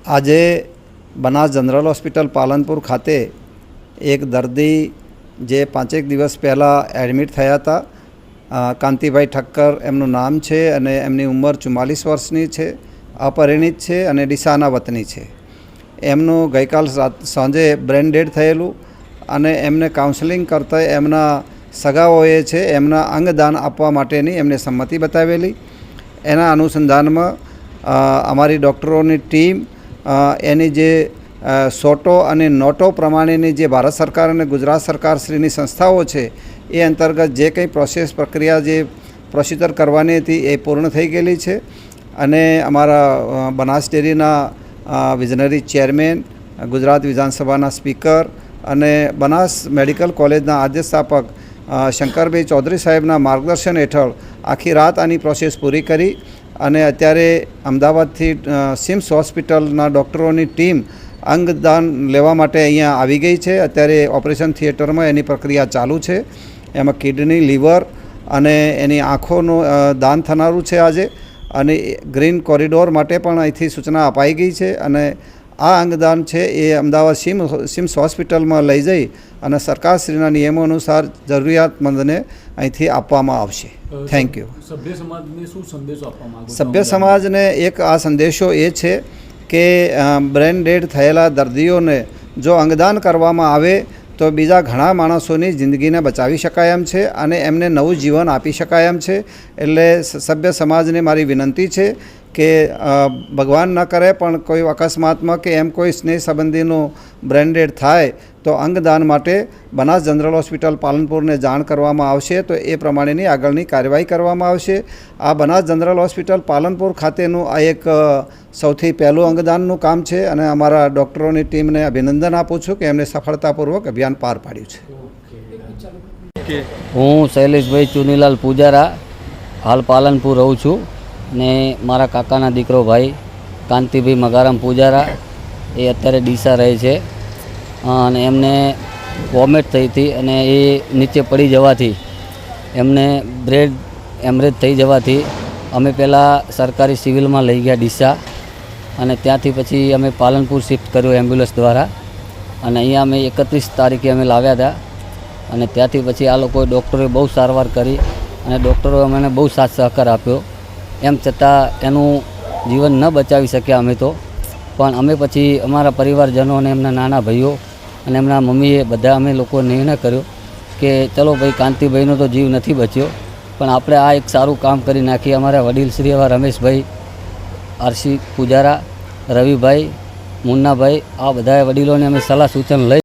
આજે Banas general hospital Palanpur ખાતે એક દર્દી જે 5 દિવસ પહેલાં એડમિટ થયા હતા, કાંતિભાઈ ઠક્કર એમનું નામ છે અને એમની ઉંમર 44 વર્ષની છે, અપરિણિત છે અને ડીસાના વતની છે. એમનું ગઈકાલ સાંજે બ્રેન ડેડ થયેલું અને એમને કાઉન્સેલિંગ કરતાં એમના સગાઓએ છે એમના અંગદાન આપવા માટેની એમને સંમતિ બતાવેલી. એના અનુસંધાનમાં અમારી ડૉક્ટરોની ટીમ એની જે સોટો અને નોટો પ્રમાણેની જે ભારત સરકાર અને ગુજરાત સરકાર શ્રીની સંસ્થાઓ છે એ અંતર્ગત જે કંઈ પ્રક્રિયા જે પ્રોસિજર કરવાની હતી એ પૂર્ણ થઈ ગયેલી છે. અને અમારા બનાસ ડેરીના વિઝનરી ચેરમેન, ગુજરાત વિધાનસભાના સ્પીકર અને બનાસ મેડિકલ કોલેજના આદ્ય સ્થાપક શંકરભાઈ ચૌધરી સાહેબના માર્ગદર્શન હેઠળ આખી રાત આની પ્રોસેસ પૂરી કરી અને અત્યારે અમદાવાદથી સિમ્સ હોસ્પિટલના ડૉક્ટરોની ટીમ અંગદાન લેવા માટે અહીંયા આવી ગઈ છે. અત્યારે ઓપરેશન થિયેટરમાં એની પ્રક્રિયા ચાલુ છે. એમાં કિડની, લીવર અને એની આંખોનું દાન થનારું છે આજે. અને ગ્રીન કોરિડોર માટે પણ અહીંથી સૂચના અપાઈ ગઈ છે અને આ અંગદાન છે એ અમદાવાદ સિમ્સ હોસ્પિટલમાં લઈ જઈ અને સરકારશ્રીના નિયમો અનુસાર જરૂરિયાતમંદને અહીંથી આપવામાં આવશે. Thank you. સભ્ય સમાજને શું સંદેશો આપવા માંગો છો? સભ્ય સમાજને એક આ સંદેશો એ છે કે બ્રેન ડેડ થયેલા દર્દીઓને જો અંગદાન કરવામાં આવે તો બીજા ઘણા માણસોની જિંદગીને બચાવી શકાય એમ છે અને એમને નવું જીવન આપી શકાય એમ છે. એટલે સભ્ય સમાજને મારી વિનંતી છે કે ભગવાન ન કરે પણ કોઈ અકસ્માતમાં કે એમ કોઈ સ્નેહ સંબંધીનું બ્રેન ડેડ થાય તો અંગદાન માટે બનાસ જનરલ હોસ્પિટલ પાલનપુરને જાણ કરવામાં આવશે તો એ પ્રમાણેની આગળની કાર્યવાહી કરવામાં આવશે. આ બનાસ જનરલ હોસ્પિટલ પાલનપુર ખાતેનું આ એક સૌથી પહેલું અંગદાનનું કામ છે અને અમારા ડૉક્ટરોની ટીમને અભિનંદન આપું છું કે એમને સફળતાપૂર્વક અભિયાન પાર પાડ્યું છે. હું શૈલેષભાઈ ચુનીલાલ પૂજારા હાલ પાલનપુર રહું છું ને મારા કાકાના દીકરો ભાઈ કાંતિભાઈ મગારામ પૂજારા એ અત્યારે ડીસા રહે છે અને એમને વોમિટ થઈ હતી અને એ નીચે પડી જવાથી એમને બ્રેડ એમરેજ થઈ જવાથી અમે પહેલાં સરકારી સિવિલમાં લઈ ગયા ડીસા અને ત્યાંથી પછી અમે પાલનપુર શિફ્ટ કર્યો એમ્બ્યુલન્સ દ્વારા અને અહીંયા અમે 31 તારીખે અમે લાવ્યા હતા અને ત્યાંથી પછી આ લોકોએ ડૉક્ટરોએ બહુ સારવાર કરી અને ડૉક્ટરોએ અમને બહુ સાથ સહકાર આપ્યો. એમ છતાં એનું જીવન ન બચાવી શક્યા અમે તો, પણ અમે પછી અમારા પરિવારજનો અને એમના નાના ભાઈઓ અને એમના મમ્મીએ બધા અમે લોકો નિર્ણય કર્યો કે ચલો ભાઈ કાંતિભાઈનો તો જીવ નથી બચ્યો પણ આપણે આ એક સારું કામ કરી નાખીએ. અમારા વડીલ શ્રી એવા રમેશભાઈ આરસી પૂજારા, રવિભાઈ, મુન્નાભાઈ, આ બધા વડીલોને અમે સલાહ સૂચન લઈ